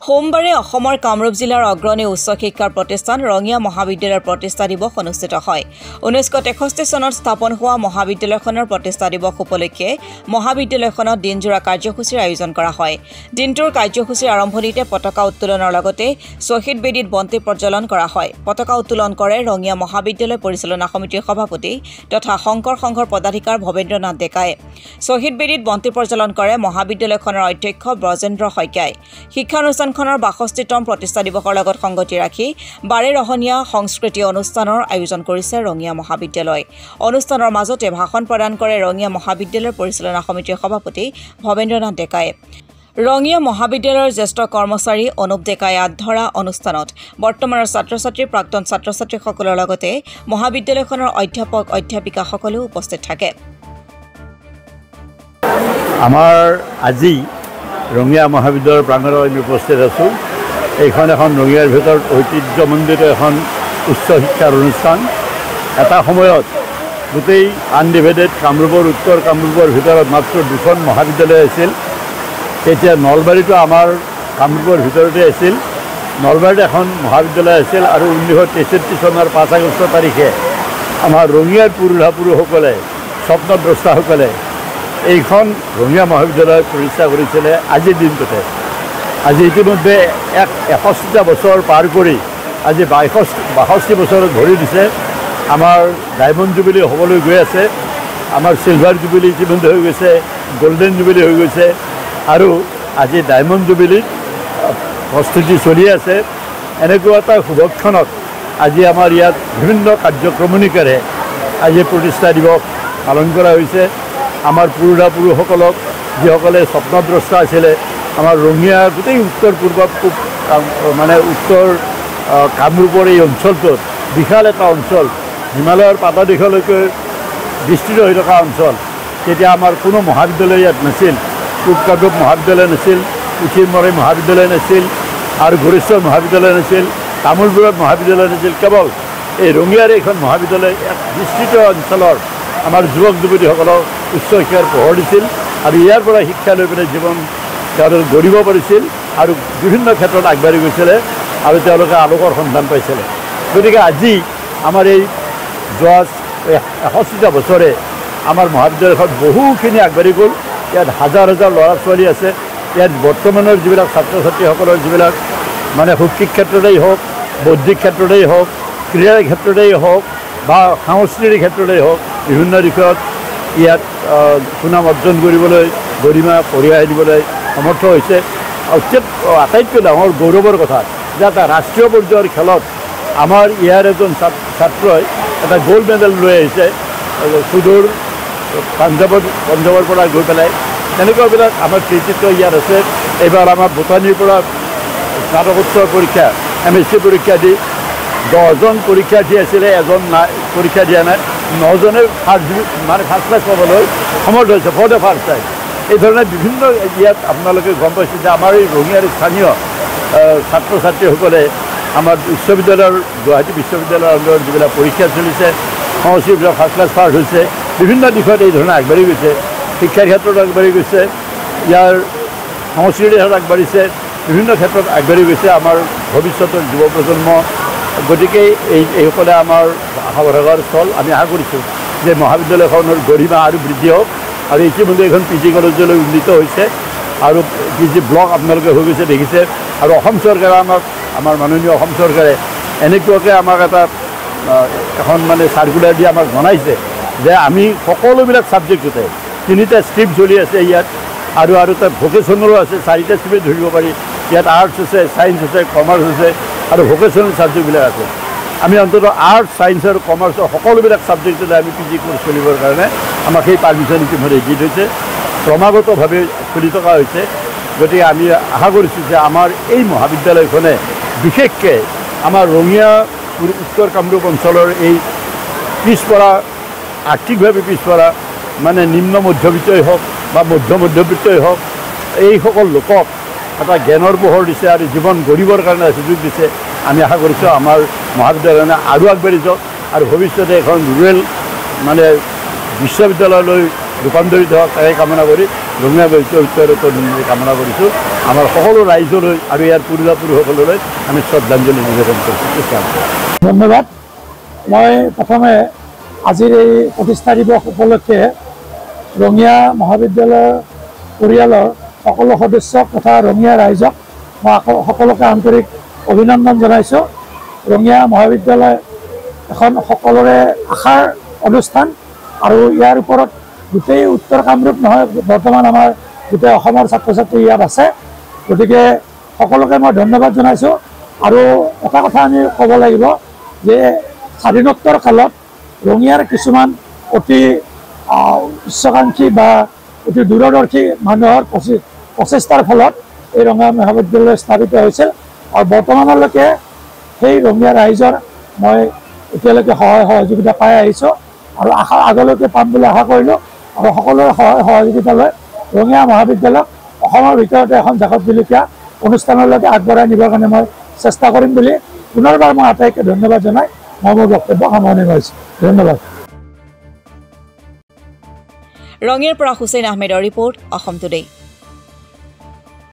সোমবাৰে অসমৰ কামৰূপ জিলাৰ অগ্ৰণী উচ্চ শিক্ষাৰ প্ৰতিষ্ঠান ৰঙিয়া মহাবিদ্যালয়ৰ প্ৰতিষ্ঠা দিৱস অনুষ্ঠিত হয় 1963 চনত স্থাপন হোৱা মহাবিদ্যালয়খনৰ প্ৰতিষ্ঠা দিৱস উপলক্ষে মহাবিদ্যালয়খনত দিনজোৰা কাৰ্যসূচীৰ আয়োজন কৰা হয় দিনটোৰ কাৰ্যসূচীৰ আৰম্ভণিতে পতাকা উত্তোলনৰ লগতে শ্বহীদ বেদীত বন্তি প্ৰজ্বলন কৰা হয় পতাকা উত্তোলন কৰে ৰঙিয়া মহাবিদ্যালয় পৰিচালনা সমিতিৰ সভাপতি তথা শংকৰ সংঘৰ পদাধিকাৰ ভৱেন্দ্ৰনাথ ডেকাই শ্বহীদ বেদীত বন্তি প্ৰজ্বলন কৰে মহাবিদ্যালয়খনৰ অধ্যক্ষ ব্ৰজেন্দ্ৰ শইকীয়াই শিক্ষানুষ্ঠানখনৰ 62তম প্ৰতিষ্ঠা দিৱসৰ লগত সংগতি ৰাখি বাৰেৰহণীয়া সংস্কৃতি অনুষ্ঠানৰ আয়োজন কৰিছে ৰঙিয়া মহাবিদ্যালয় অনুষ্ঠানৰ মাজতে ভাষণ প্ৰদান কৰে ৰঙিয়া মহাবিদ্যালয়ৰ পৰিচালনা সমিতিৰ সভাপতি ভৱেন্দ্ৰনাথ ডেকাই ৰঙিয়া মহাবিদ্যালয়ৰ জ্যেষ্ঠ কৰ্মচাৰী অনুপ ডেকাই আধৰা অনুষ্ঠানত বৰ্তমানৰ ছাত্ৰ-ছাত্ৰী প্ৰাক্তন ছাত্ৰ-ছাত্ৰীসকলৰ লগতে মহাবিদ্যালয়খনৰ অধ্যাপক অধ্যাপিকাসকলেও উপস্থিত থাকে আমাৰ আজি ৰঙিয়া মহাবিদ্যালয়ৰ প্ৰাংগণত আমি উপস্থিত আছোঁ এইখন এখন ৰঙিয়াৰ ভিতৰত ঐতিহ্যমণ্ডিত এখন উচ্চ শিক্ষাৰ অনুষ্ঠান এটা সময়ত গোটেই আনডিভাইডেড কামৰূপৰ উত্তৰ কামৰূপৰ ভিতৰত মাত্ৰ দুখন মহাবিদ্যালয় আছিল তেতিয়া নলবাৰীটো আমাৰ কামৰূপৰ ভিতৰতে আছিল নলবাৰীত এখন মহাবিদ্যালয় আছিল আৰু 1963 চনৰ 5 আগষ্ট তাৰিখে আমাৰ ৰঙিয়াৰ পুৰুষসকলে স্বপ্নদ্ৰষ্টাসকলে এইখন ৰঙিয়া মহাবিদ্যালয় প্ৰতিষ্ঠা কৰিছিলে আজিৰ দিনটোতে আজি ইতিমধ্যে 61টা বছৰ পাৰ কৰি আজি 62 বছৰত ভৰি দিছে আমাৰ ডায়মণ্ড জুবিলি হ'বলৈ গৈ আছে আমাৰ চিলভাৰ জুবিলি ইতিমধ্যে হৈ গৈছে গোল্ডেন জুবিলি হৈ গৈছে আৰু আজি ডায়মণ্ড জুবিলিত প্ৰস্তুতি চলি আছে এনেকুৱা এটা শুভক্ষণত আজি আমাৰ ইয়াত বিভিন্ন কাৰ্যক্ৰমণিকাৰে আজি প্ৰতিষ্ঠা দিৱস পালন কৰা হৈছে আমাৰ পুৰুষসকলক যিসকলে স্বপ্নদ্ৰষ্টা আছিলে আমাৰ ৰঙিয়া গোটেই উত্তৰ পূব মানে উত্তৰ কামৰূপৰ এই অঞ্চলটোত বিশাল এটা অঞ্চল হিমালয়ৰ পাদদেশলৈকে বিস্তৃত হৈ থকা অঞ্চল তেতিয়া আমাৰ কোনো মহাবিদ্যালয় ইয়াত নাছিল পূব কামৰূপ মহাবিদ্যালয় নাছিল উঠিমৰে মহাবিদ্যালয় নাছিল আৰু গৌৰেশ্বৰ মহাবিদ্যালয় নাছিল তামোলপুৰত মহাবিদ্যালয় নাছিল কেৱল এই ৰঙিয়াৰ এইখন মহাবিদ্যালয় এক বিস্তৃত অঞ্চলৰ আমাৰ যুৱক যুৱতীসকলক উচ্চ শিক্ষাৰ পোহৰ দিছিল আৰু ইয়াৰ পৰা শিক্ষা লৈ পেলাই জীৱন তেওঁলোকে গঢ়িব পাৰিছিল আৰু বিভিন্ন ক্ষেত্ৰত আগবাঢ়ি গৈছিলে আৰু তেওঁলোকে আলোকৰ সন্ধান পাইছিলে গতিকে আজি আমাৰ এই যোৱা 61টা বছৰে আমাৰ মহাবিদ্যালয়খন বহুখিনি আগবাঢ়ি গ'ল ইয়াত হাজাৰ হাজাৰ ল'ৰা ছোৱালী আছে ইয়াত বৰ্তমানৰ যিবিলাক ছাত্ৰ ছাত্ৰীসকলৰ যিবিলাক মানে শৈক্ষিক ক্ষেত্ৰতেই হওক বৌদ্ধিক ক্ষেত্ৰতেই হওক ক্ৰীড়াৰ ক্ষেত্ৰতেই হওক বা সাংস্কৃতিক ক্ষেত্ৰতেই হওক বিভিন্ন দিশত ইয়াত সুনাম অৰ্জন কৰিবলৈ গৰিমা কঢ়িয়াই দিবলৈ সমৰ্থ হৈছে আটাইতকৈ ডাঙৰ গৌৰৱৰ কথা যে এটা ৰাষ্ট্ৰীয় পৰ্যায়ৰ খেলত আমাৰ ইয়াৰ এজন ছাত্ৰই এটা গ'ল্ড মেডেল লৈ আহিছে সুদূৰ পঞ্জাৱৰ পৰা গৈ পেলাই তেনেকুৱাবিলাক আমাৰ কৃতিত্ব ইয়াত আছে এইবাৰ আমাৰ ভূটানীৰ পৰা স্নাতকোত্তৰ পৰীক্ষা MSc পৰীক্ষা দি 10জন পৰীক্ষাৰ্থী আছিলে এজন পৰীক্ষা দিয়া নাই 9জনে ফাৰ্ষ্ট ক্লাছ পাবলৈ সমৰ্থ হৈছে ফৰ দ্য ফাৰ্ষ্ট টাইম এই ধৰণে বিভিন্ন ইয়াত আপোনালোকে গম পাইছে যে আমাৰ এই ৰঙিয়াৰ স্থানীয় ছাত্ৰ ছাত্ৰীসকলে আমাৰ বিশ্ববিদ্যালয়ৰ গুৱাহাটী বিশ্ববিদ্যালয়ৰ আণ্ডাৰত যিবিলাক পৰীক্ষা চলিছে সংস্কৃতিবিলাক ফাৰ্ষ্ট ক্লাছ পাছ হৈছে বিভিন্ন দিশত এই ধৰণে আগবাঢ়ি গৈছে শিক্ষাৰ ক্ষেত্ৰত আগবাঢ়ি গৈছে ইয়াৰ সংস্কৃতিৰ ক্ষেত্ৰত আগবাঢ়িছে বিভিন্ন ক্ষেত্ৰত আগবাঢ়ি গৈছে আমাৰ ভৱিষ্যতৰ যুৱ প্ৰজন্ম গতিকে এইসকলে আমাৰ আশা ভৰসাৰ স্থল আমি আশা কৰিছোঁ যে মহাবিদ্যালয়খনৰ গৰিমা আৰু বৃদ্ধি হওক আৰু ইতিমধ্যে এইখন PG কলেজলৈ উন্নীত হৈছে আৰু PG ব্লক আপোনালোকে হৈ গৈছে দেখিছে আৰু অসম চৰকাৰে আমাৰ মাননীয় অসম চৰকাৰে এনেকুৱাকৈ আমাক এখন মানে চাৰ্কুলাৰ দি আমাক জনাইছে যে আমি সকলোবিলাক ছাবজেক্টতে 3টা ষ্ট্ৰীম চলি আছে ইয়াত আৰু তাত ভোকেশ্যনৰো আছে 4টা ষ্ট্ৰীমে ধৰিব পাৰি ইয়াত আৰ্টছ আছে ছায়েন্স আছে কমাৰ্চ আছে আৰু ভোকেশ্যনেল ছাবজেক্টবিলাক আছে আমি অন্ততঃ আৰ্টছ ছায়েন্স আৰু কমাৰ্চৰ সকলোবিলাক ছাবজেক্টতে আমি PG কোৰ্চ চলিবৰ কাৰণে আমাক সেই পাৰ্মিশ্যন ইতিমধ্যে দি থৈছে ক্ৰমাগতভাৱে চলি থকা হৈছে গতিকে আমি আশা কৰিছোঁ যে আমাৰ এই মহাবিদ্যালয়খনে বিশেষকৈ আমাৰ ৰঙিয়া উত্তৰ কামৰূপ অঞ্চলৰ এই পিছপৰা আৰ্থিকভাৱে পিছপৰা মানে নিম্ন মধ্যবিত্তই হওক বা মধ্যবিত্তই হওক এইসকল লোকক এটা জ্ঞানৰ পোহৰ দিছে আৰু জীৱন গঢ়িবৰ কাৰণে সুযোগ দিছে আমি আশা কৰিছোঁ আমাৰ মহাবিদ্যালয়খনে আৰু আগবাঢ়ি যাওক আৰু ভৱিষ্যতে এখন ৰুৰেল মানে বিশ্ববিদ্যালয়লৈ ৰূপান্তৰিত হওক তাকে কামনা কৰি ৰঙিয়া বিশ্ববিদ্যালয়ৰ কামনা কৰিছোঁ। আমাৰ সকলো ৰাইজলৈ আৰু ইয়াৰ পূৰ্বপুৰুষসকললৈ আমি শ্ৰদ্ধাঞ্জলি নিবেদন কৰিছোঁ। ধন্যবাদ। মই প্ৰথমে আজিৰ এই প্ৰতিষ্ঠা দিৱস উপলক্ষে ৰঙিয়া মহাবিদ্যালয়ৰ পৰিয়ালৰ সকলো সদস্যক তথা ৰঙিয়া ৰাইজক মই সকলোকে আন্তৰিক অভিনন্দন জনাইছোঁ। ৰঙিয়া মহাবিদ্যালয় এখন সকলোৰে আশাৰ অনুষ্ঠান আৰু ইয়াৰ ওপৰত গোটেই উত্তৰ কামৰূপ নহয়, বৰ্তমান আমাৰ গোটেই অসমৰ ছাত্ৰ ছাত্ৰী ইয়াত আছে। গতিকে সকলোকে মই ধন্যবাদ জনাইছোঁ। আৰু এটা কথা আমি ক'ব লাগিব যে স্বাধীনোত্তৰ কালত ৰঙিয়াৰ কিছুমান অতি উচ্চাকাংক্ষী বা অতি দূৰদৰ্শী মানুহৰ প্ৰচেষ্টাৰ ফলত এই ৰঙিয়া মহাবিদ্যালয় স্থাপিত হৈছিল। আৰু বৰ্তমানলৈকে সেই ৰঙিয়া ৰাইজৰ মই এতিয়ালৈকে সহায় সহযোগিতা পাই আহিছোঁ আৰু আগলৈকে পাম বুলি আশা কৰিলোঁ। আৰু সকলোৰে সহায় সহযোগিতা লৈ ৰঙিয়া মহাবিদ্যালয়ক অসমৰ ভিতৰতে এখন জাকত জিলিকীয়া অনুষ্ঠানলৈকে আগবঢ়াই নিবৰ কাৰণে মই চেষ্টা কৰিম বুলি পুনৰবাৰ মই আটাইকে ধন্যবাদ জনাই মই মোৰ বক্তব্য সামৰণি মাৰিছোঁ। ধন্যবাদ। ৰঙিয়াৰ পৰা হুছেইন আহমেদৰ ৰিপৰ্ট, অসম টুডে।